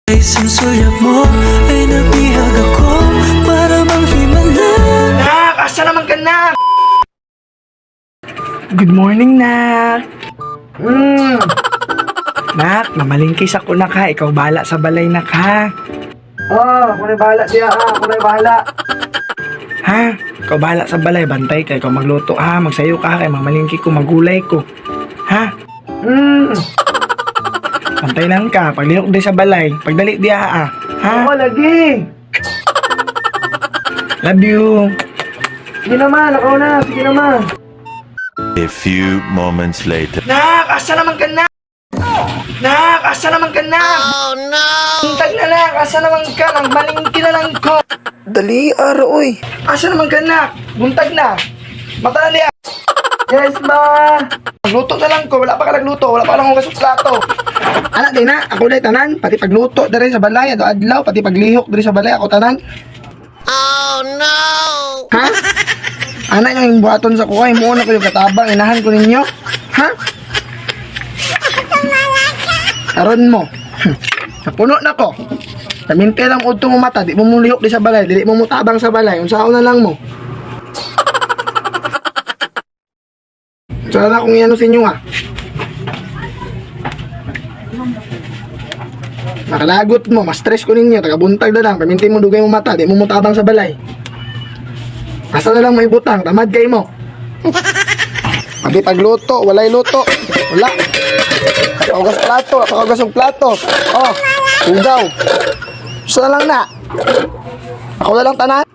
Ay susuyak mo ay nabihag ako para manghimala. Nak, asa naman ka, Nak? Good morning, Nak. Nak, mamalingkis ako, Nak, ha. Ikaw bahala sa balay, Nak, ha. Ako na bahala siya, ako na bahala. Ha? Ikaw bahala sa balay, bantay ka. Ikaw magluto, ha. Magsayo ka, kay mamalingki ko, magulay ko. Ha? Bantay lang ka. Paglihok di sa balay. Pagdali di, ha. Ha? Ako lagi. Love you. Sige naman, ako na, sige naman. A few moments later. Nak, asa naman ka, Nak? Nak, asa naman ka, Nak? Oh, no! Hintag na, Nak. Asa naman ka? Nagmalingki na lang ko. Dali, araw, oy. Asa naman ka, Nak? Buntag na. Mata na liya. Yes, ma. Nagluto na lang ko. Wala pa ka nagluto. Wala pa lang akong gasong plato. Anak, di na. Ako na tanan. Pati pagluto dari sa balay. Adlaw. Pati paglihok dari sa balay. Ako tanan. Oh, no! Ha? Anak yung buhaton sa kuhay. Muna ko yung katabang. Inahan ko ninyo. Ha? Aron mo. Napuno na ko. Kaminte lang udto mo mata. Di mo mulihok di sa balay. Dili mo mutabang sa balay. Unsaon na lang mo. Sana kung iano sa inyo, ha. Nakalagot mo. Ma-stress ko ninyo. Tagabuntag na lang. Kaminte mo dugay mo mata. Di mo mutabang sa balay. Asa na lang may butang. Tamad kay mo. Pati pagluto. Walay luto. Wala. Pakagas plato. Pakagas ang plato. Oh. Ugaw. Gusto na lang na. Ako na lang tanan.